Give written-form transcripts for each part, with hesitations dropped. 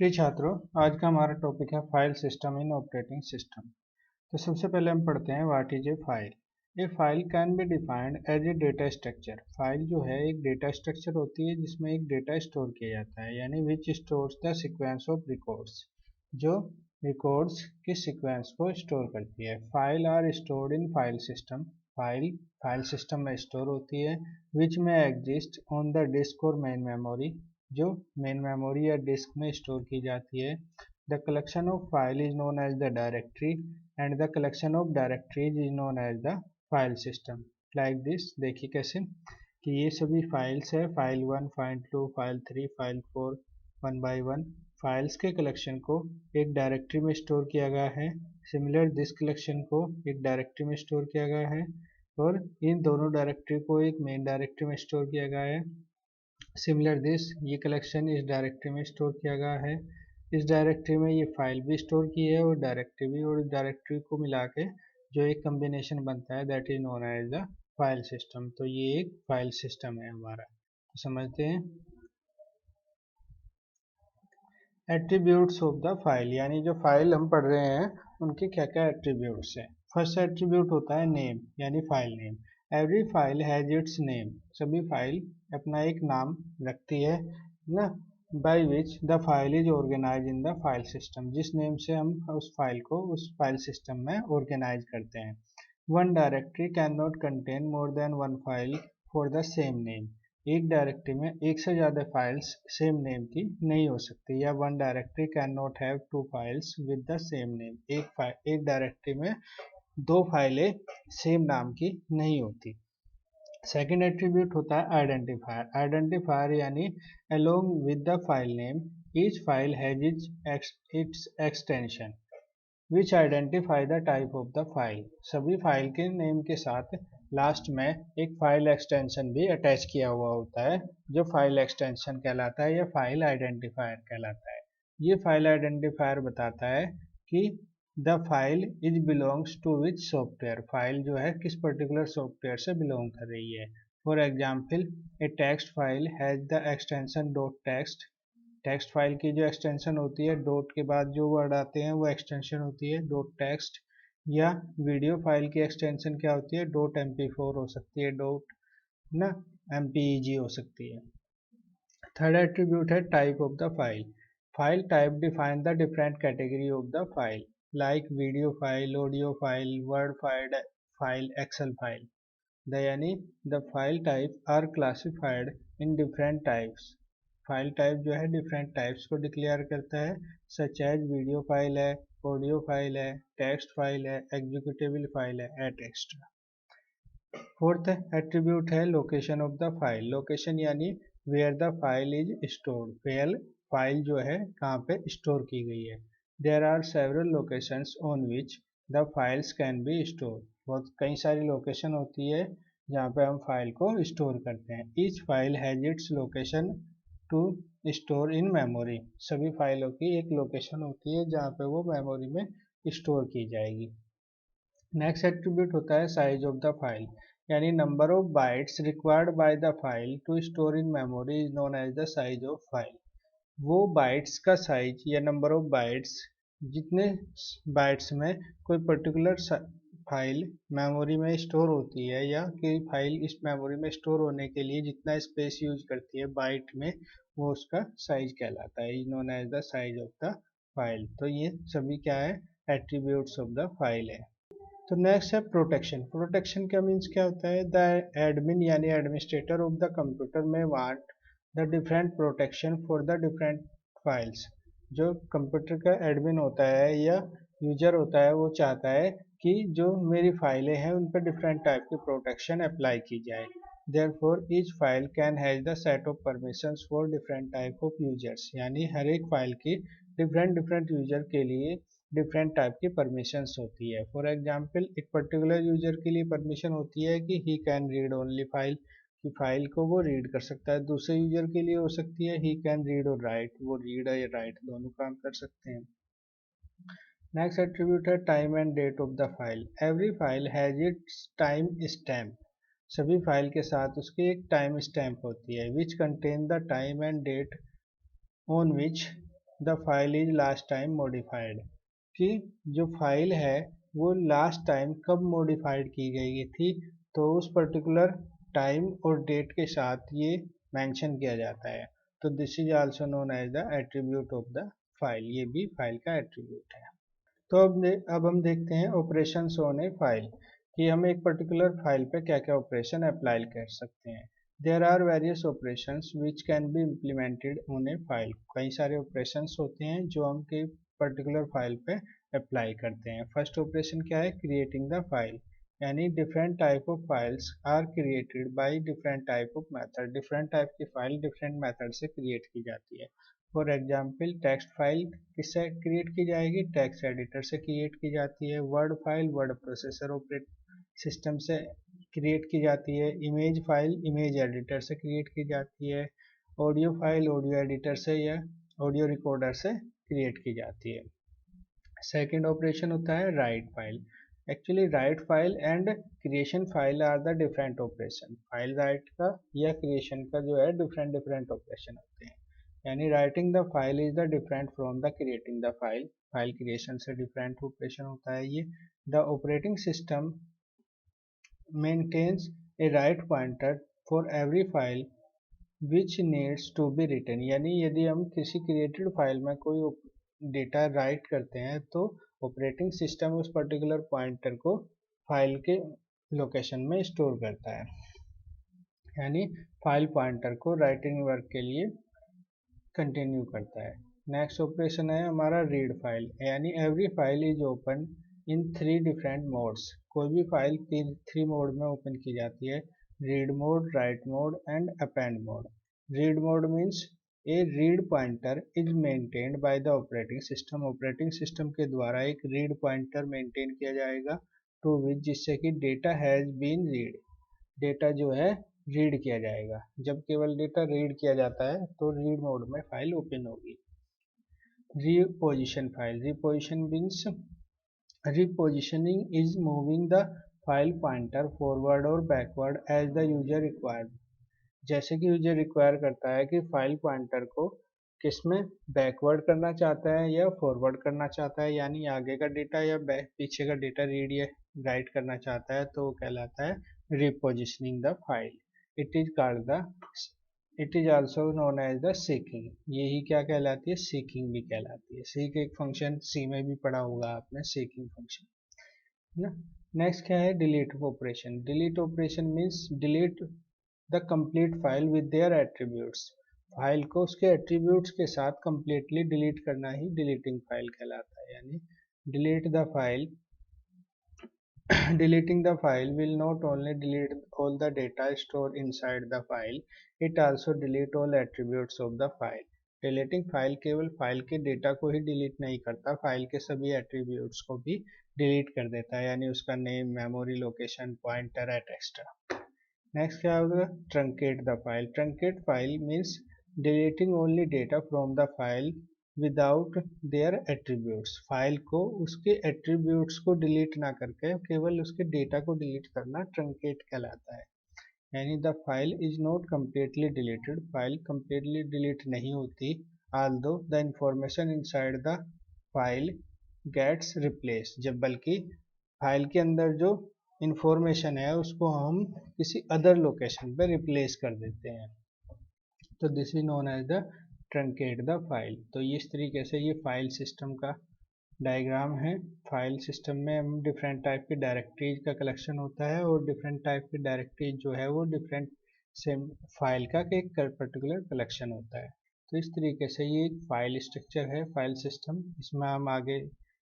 प्रिय छात्रों, आज का हमारा टॉपिक है file system in operating system. तो सबसे पहले हम पढ़ते हैं what is a file. A file can be defined as a data structure. File जो है एक डेटा स्ट्रक्चर होती है जिसमें एक डेटा स्टोर किया जाता है, यानी which stores the sequence of records, जो रिकॉर्ड्स के सीक्वेंस को स्टोर करती है। File are stored in file system. File system में स्टोर होती है, विच में एग्जिस्ट ऑन द डिस्क और मेन मेमोरी, जो मेन मेमोरी या डिस्क में स्टोर की जाती है। The collection of file is known as the directory and the collection of directories is known as the file system. Like this, देखिए कैसे कि ये सभी फाइल्स है, file 1, file 2, file 3, file 4, one by one files के collection को एक directory में स्टोर किया गया है। सिमिलर दिस कलेक्शन को एक डायरेक्टरी में स्टोर किया गया है और इन दोनों डायरेक्टरी को एक मेन डायरेक्टरी में स्टोर किया गया है। सिमिलर दिस, ये कलेक्शन इस डायरेक्टरी में स्टोर किया गया है। इस डायरेक्टरी में ये फाइल भी स्टोर की है और डायरेक्टरी भी, और डायरेक्टरी को मिला के जो एक कम्बिनेशन बनता है that is known as the file system. तो ये एक फाइल सिस्टम है हमारा। तो समझते हैं एट्रीब्यूट्स ऑफ द फाइल, यानी जो फाइल हम पढ़ रहे हैं उनके क्या क्या एट्रीब्यूट्स हैं। फर्स्ट एट्रीब्यूट होता है नेम, यानी file name. Every file has its name. सभी फाइल अपना एक नाम रखती है ना, by which the file is organise in the file system, जिस नेम से हम उस फाइल को उस फाइल सिस्टम में ऑर्गेनाइज करते हैं। One directory can not contain more than one file for the same name. एक डायरेक्टरी में एक से ज़्यादा फाइल्स सेम नेम की नहीं हो सकती, या one directory can not have two files with the same name. एक डायरेक्टरी में दो फाइलें सेम नाम की नहीं होती। सेकेंड एट्रीब्यूट होता है आइडेंटिफायर। आइडेंटिफायर यानी along with the file name each file has it's extension which identify the type of the file. सभी फाइल के नेम के साथ लास्ट में एक फाइल एक्सटेंशन भी अटैच किया हुआ होता है, जो फाइल एक्सटेंशन कहलाता है या फाइल आइडेंटिफायर कहलाता है। ये फाइल आइडेंटिफायर बताता है कि the file is belongs to which software. File जो है किस पर्टिकुलर सॉफ्टवेयर से बिलोंग कर रही है। For example, A text file has the extension dot text. Text file की जो एक्सटेंशन होती है, डॉट के बाद जो वर्ड आते हैं वो एक्सटेंशन होती है डॉट टेक्स्ट। या वीडियो फाइल की एक्सटेंशन क्या होती है, डॉट MP4 हो सकती है, डॉट ना MPEG हो सकती है। थर्ड एट्रीब्यूट है type of the file. File type define the different category of the file, like video file, audio file, word file, Excel file. यानी the file type are classified in different types. File type जो है different types को declare करता है, such as video file है, audio file है, text file है, executable file है, एट एक्स्ट्रा। फोर्थ एट्रीब्यूट है location of the file. Location यानी where the file is stored. File जो है कहाँ पे स्टोर की गई है। There are several locations on which the files can be store. बहुत कई सारी लोकेशन होती है जहाँ पे हम फाइल को स्टोर करते हैं। Each file has its location to store in memory. सभी फाइलों की एक लोकेशन होती है जहाँ पे वो मेमोरी में स्टोर की जाएगी। नेक्स्ट एट्रीब्यूट होता है साइज ऑफ द फाइल, यानी number of bytes required by the file to store in memory is known as the size of file. वो बाइट्स का साइज या नंबर ऑफ बाइट्स, जितने बाइट्स में कोई पर्टिकुलर फाइल मेमोरी में store होती है, या कि फाइल इस मेमोरी में स्टोर होने के लिए जितना स्पेस यूज करती है बाइट में, वो उसका साइज कहलाता है, is known as the size of the file. तो ये सभी क्या है, एट्रीब्यूट्स ऑफ द फाइल है। तो नेक्स्ट है प्रोटेक्शन। प्रोटेक्शन का मीन्स क्या होता है, द एडमिन यानी एडमिनिस्ट्रेटर ऑफ द कंप्यूटर में want the different protection for the different files. जो कंप्यूटर का एडमिन होता है या यूजर होता है, वो चाहता है कि जो मेरी फाइलें हैं उन पर डिफरेंट टाइप की प्रोटेक्शन अप्लाई की जाए। Therefore each file can has the set of permissions for different type of users, यानी हर एक फाइल की डिफरेंट यूजर के लिए डिफरेंट टाइप की परमिशंस होती है। फॉर एग्जांपल, एक पर्टिकुलर यूजर के लिए परमिशन होती है कि ही कैन रीड ओनली फाइल, कि फाइल को वो रीड कर सकता है। दूसरे यूजर के लिए हो सकती है ही कैन रीड और राइट, वो रीड या राइट दोनों काम कर सकते हैं। नेक्स्ट एट्रीब्यूट है time and date of the file. Every file has its time stamp. सभी फाइल के साथ उसकी एक टाइम स्टैम्प होती है, which contain the time and date on which the file is last time modified, कि जो फाइल है वो लास्ट टाइम कब मॉडिफाइड की गई थी, तो उस पर्टिकुलर टाइम और डेट के साथ ये मेंशन किया जाता है। तो this is also known as the attribute of the file, ये भी फाइल का एट्रीब्यूट है। तो अब हम देखते हैं ऑपरेशंस ऑन ए फाइल, कि हम एक पर्टिकुलर फाइल पे क्या क्या ऑपरेशन अप्लाई कर सकते हैं। There are various operations which can be implemented on a file, कई सारे ऑपरेशंस होते हैं जो हम के पर्टिकुलर फाइल पे अप्लाई करते हैं। फर्स्ट ऑपरेशन क्या है, क्रिएटिंग द फाइल, यानी different type of files are created by different type of method, different type की फाइल डिफरेंट मेथड से क्रिएट की जाती है। फॉर एग्जाम्पल टेक्स्ट फाइल किससे क्रिएट की जाएगी, टेक्स्ट एडिटर से क्रिएट की जाती है। Word file word processor operate system से क्रिएट की जाती है। इमेज फाइल इमेज एडिटर से क्रिएट की जाती है। ऑडियो फाइल ऑडियो एडिटर से या ऑडियो रिकॉर्डर से क्रिएट की जाती है। सेकेंड ऑपरेशन होता है write file. Actually write file and creation file are the different operation, file write का या क्रिएशन का जो है डिफरेंट डिफरेंट ऑपरेशन होते हैं। यानी writing the file is the different from the creating the file, file creation से different operation होता है ये। The operating system maintains a write pointer for every file which needs to be written, यानी यदि हम किसी क्रिएटेड फाइल में कोई डेटा राइट करते हैं तो ऑपरेटिंग सिस्टम उस पर्टिकुलर पॉइंटर को फाइल के लोकेशन में स्टोर करता है, यानी फाइल पॉइंटर को राइटिंग वर्क के लिए कंटिन्यू करता है। नेक्स्ट ऑपरेशन है हमारा रीड फाइल, यानी every file is open in 3 different modes, कोई भी फाइल 3 मोड में ओपन की जाती है, read mode, right mode and append mode. Read mode means A read pointer is maintained by the operating system, operating system के द्वारा एक read pointer maintain किया जाएगा टू विच, जिससे कि data has been read, data जो है read किया जाएगा। जब केवल डेटा रीड किया जाता है तो रीड मोड में फाइल ओपन होगी। Reposition file, reposition means repositioning is moving the file pointer forward or backward as the user required, जैसे कि यूजर रिक्वायर करता है कि फाइल पॉइंटर को किसमें बैकवर्ड करना चाहता है या फॉरवर्ड करना चाहता है, यानी आगे का डेटा या पीछे का डेटा रीड या राइट करना चाहता है, तो वो कहलाता है repositioning the file. It is called the it is also known as the seeking, यही क्या कहलाती है, सीकिंग भी कहलाती है। सीक एक फंक्शन सी में भी पढ़ा होगा आपने, सीकिंग फंक्शन है ना। नेक्स्ट क्या है, delete operation. Delete operation means delete the complete file with their attributes, file को उसके एट्रीब्यूट्स के साथ कंप्लीटली डिलीट करना ही डिलीटिंग फाइल कहलाता है। यानी delete the file deleting the file will not only delete all the data stored inside the file, it also delete all attributes of the file. Deleting file केवल file के data को ही delete नहीं करता, file के सभी attributes को भी delete कर देता है, यानी उसका name, memory location, pointer etcetera. Next क्या होगा, truncate the file. Truncate file means deleting only data from the file without their attributes, file को उसके एट्रीब्यूट्स को डिलीट ना करके केवल उसके डेटा को डिलीट करना ट्रंकेट कहलाता है। यानी the file is not completely deleted, file completely delete नहीं होती, although the information inside the file gets replace, जब बल्कि फाइल के अंदर जो इंफॉर्मेशन है उसको हम किसी अदर लोकेशन पे रिप्लेस कर देते हैं, तो this is known as the truncate the file. तो इस तरीके से ये फाइल सिस्टम का डायग्राम है। फाइल सिस्टम में हम डिफरेंट टाइप की डायरेक्टरीज का कलेक्शन होता है और डिफरेंट टाइप की डायरेक्टरीज जो है वो डिफरेंट सेम फाइल का एक पर्टिकुलर कलेक्शन होता है। तो इस तरीके से ये एक फाइल स्ट्रक्चर है, फाइल सिस्टम। इसमें हम आगे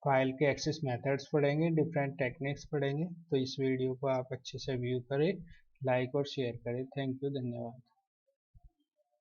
फाइल के एक्सेस मेथड्स पढ़ेंगे, डिफरेंट टेक्निक्स पढ़ेंगे। तो इस वीडियो को आप अच्छे से व्यू करें, लाइक और शेयर करें। थैंक यू, धन्यवाद।